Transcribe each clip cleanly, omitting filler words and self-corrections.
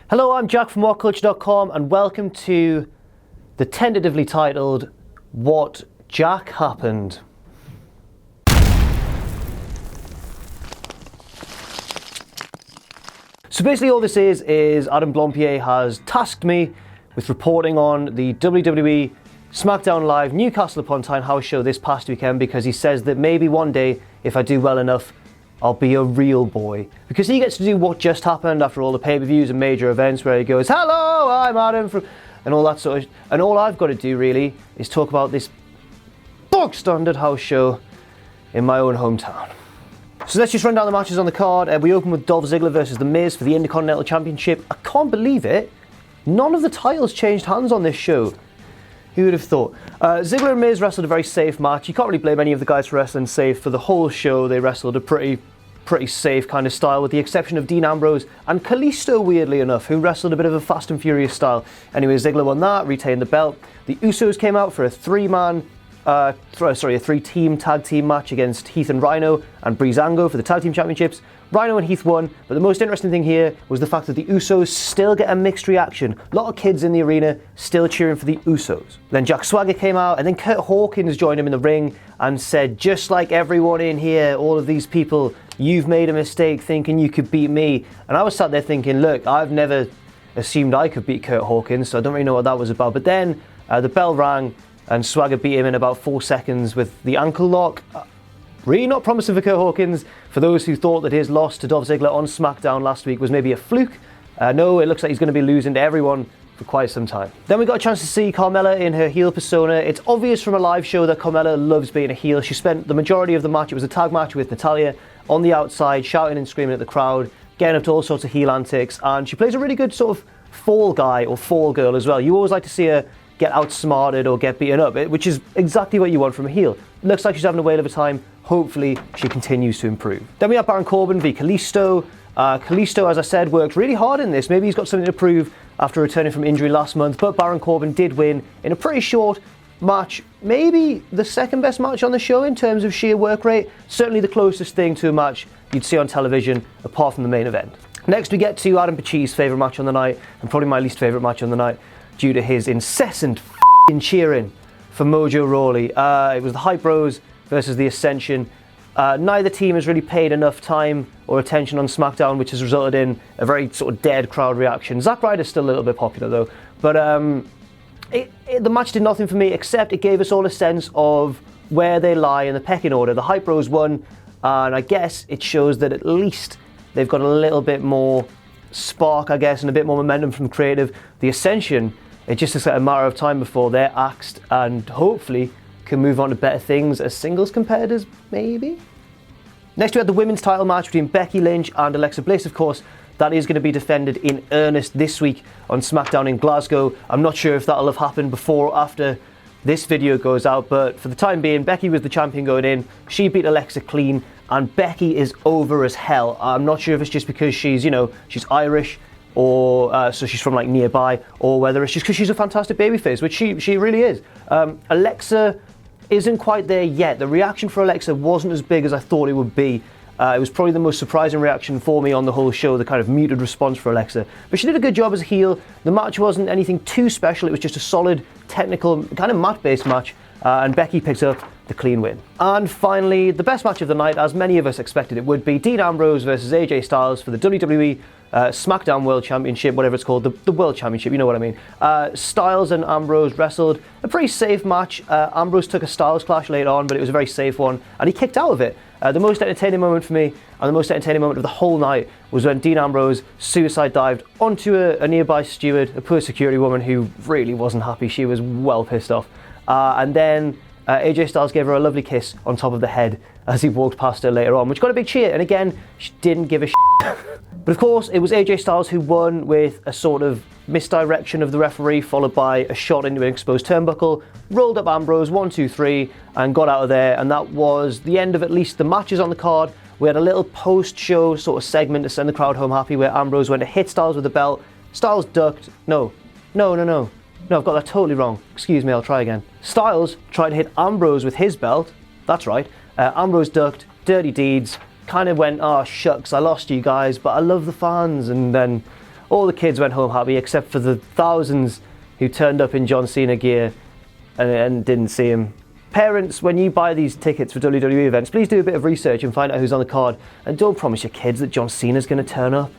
Hello, I'm Jack from WhatCulture.com and welcome to the tentatively titled What Jack Happened. So basically all this is Adam Blompier has tasked me with reporting on the WWE SmackDown Live Newcastle upon Tyne house show this past weekend, because he says that maybe one day, if I do well enough, I'll be a real boy. Because he gets to do what just happened after all the pay-per-views and major events where he goes, "Hello, I'm Adam," and all that sort of... And all I've got to do really is talk about this bog standard house show in my own hometown. So let's just run down the matches on the card. We open with Dolph Ziggler versus The Miz for the Intercontinental Championship. I can't believe it. None of the titles changed hands on this show. Who would have thought? Ziggler and Miz wrestled a very safe match. You can't really blame any of the guys for wrestling safe. For the whole show, they wrestled a pretty safe kind of style, with the exception of Dean Ambrose and Kalisto, weirdly enough, who wrestled a bit of a Fast and Furious style. Anyway, Ziggler won that, retained the belt. The Usos came out for a three-team tag team match against Heath and Rhino and Breezango for the tag team championships. Rhino and Heath won, but the most interesting thing here was the fact that the Usos still get a mixed reaction. A lot of kids in the arena still cheering for the Usos. Then Jack Swagger came out, and then Kurt Hawkins joined him in the ring and said, "Just like everyone in here, all of these people, you've made a mistake thinking you could beat me." And I was sat there thinking, look, I've never assumed I could beat Kurt Hawkins, so I don't really know what that was about. But then the bell rang, and Swagger beat him in about 4 seconds with the ankle lock. Really not promising for Kurt Hawkins. For those who thought that his loss to Dolph Ziggler on SmackDown last week was maybe a fluke, no, it looks like he's going to be losing to everyone for quite some time. Then we got a chance to see Carmella in her heel persona. It's obvious from a live show that Carmella loves being a heel. She spent the majority of the match, it was a tag match with Natalya, on the outside, shouting and screaming at the crowd, getting up to all sorts of heel antics, and she plays a really good sort of fall guy or fall girl as well. You always like to see her get outsmarted or get beaten up, which is exactly what you want from a heel. Looks like she's having a whale of a time. Hopefully she continues to improve. Then we have Baron Corbin v Kalisto. Kalisto, as I said, worked really hard in this. Maybe he's got something to prove after returning from injury last month, but Baron Corbin did win in a pretty short match. Maybe the second best match on the show in terms of sheer work rate. Certainly the closest thing to a match you'd see on television, apart from the main event. Next we get to Adam Paci's favourite match on the night, and probably my least favourite match on the night, due to his incessant cheering for Mojo Rawley. It was the Hype Bros versus the Ascension. Neither team has really paid enough time or attention on SmackDown, which has resulted in a very sort of dead crowd reaction. Zack Ryder's still a little bit popular though, but the match did nothing for me, except it gave us all a sense of where they lie in the pecking order. The Hype Bros won, and I guess it shows that at least they've got a little bit more spark, I guess, and a bit more momentum from creative. The Ascension, it just is a matter of time before they're axed and hopefully can move on to better things as singles competitors, maybe? Next we had the women's title match between Becky Lynch and Alexa Bliss, of course. That is going to be defended in earnest this week on SmackDown in Glasgow. I'm not sure if that'll have happened before or after this video goes out, but for the time being, Becky was the champion going in. She beat Alexa clean, and Becky is over as hell. I'm not sure if it's just because she's Irish, or so she's from like nearby, or whether it's just because she's a fantastic babyface, which she really is. Alexa isn't quite there yet. The reaction for Alexa wasn't as big as I thought it would be. It was probably the most surprising reaction for me on the whole show, the kind of muted response for Alexa. But she did a good job as a heel. The match wasn't anything too special. It was just a solid, technical, kind of mat-based match. And Becky picks up the clean win. And finally, the best match of the night, as many of us expected it would be, Dean Ambrose versus AJ Styles for the WWE SmackDown World Championship, whatever it's called, the World Championship, you know what I mean. Styles and Ambrose wrestled a pretty safe match. Ambrose took a Styles clash later on, but it was a very safe one, and he kicked out of it. The most entertaining moment for me, and the most entertaining moment of the whole night, was when Dean Ambrose suicide dived onto a nearby steward, a poor security woman who really wasn't happy. She was well pissed off. And then AJ Styles gave her a lovely kiss on top of the head as he walked past her later on, which got a big cheer, and again, she didn't give a shit. But of course, it was AJ Styles who won with a sort of misdirection of the referee, followed by a shot into an exposed turnbuckle, rolled up Ambrose, 1, 2, 3, and got out of there, and that was the end of at least the matches on the card. We had a little post-show sort of segment to send the crowd home happy, where Ambrose went to hit Styles with the belt. Styles ducked. No, I've got that totally wrong. Excuse me, I'll try again. Styles tried to hit Ambrose with his belt. That's right. Ambrose ducked, dirty deeds, kind of went, "Oh, shucks, I lost you guys, but I love the fans." And then All the kids went home happy, except for the thousands who turned up in John Cena gear and didn't see him. Parents, when you buy these tickets for WWE events, please do a bit of research and find out who's on the card, and don't promise your kids that John Cena's going to turn up.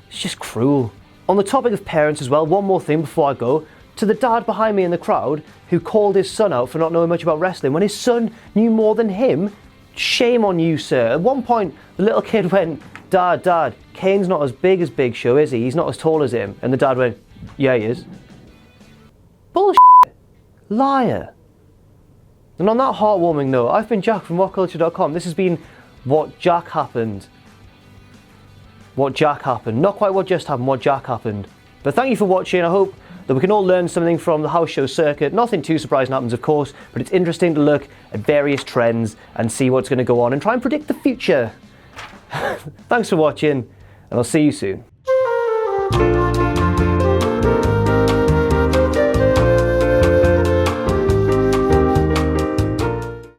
It's just cruel. On the topic of parents as well, one more thing before I go. To the dad behind me in the crowd who called his son out for not knowing much about wrestling when his son knew more than him, shame on you, sir. At one point, the little kid went, Dad, Kane's not as big as Big Show, is he? He's not as tall as him. And the dad went, yeah, he is. Bullshit. Liar. And on that heartwarming note, I've been Jack from WhatCulture.com. This has been What Jack Happened. What Jack happened. Not quite what just happened, what Jack happened. But thank you for watching. I hope that we can all learn something from the house show circuit. Nothing too surprising happens, of course, but it's interesting to look at various trends and see what's going to go on and try and predict the future. Thanks for watching, and I'll see you soon.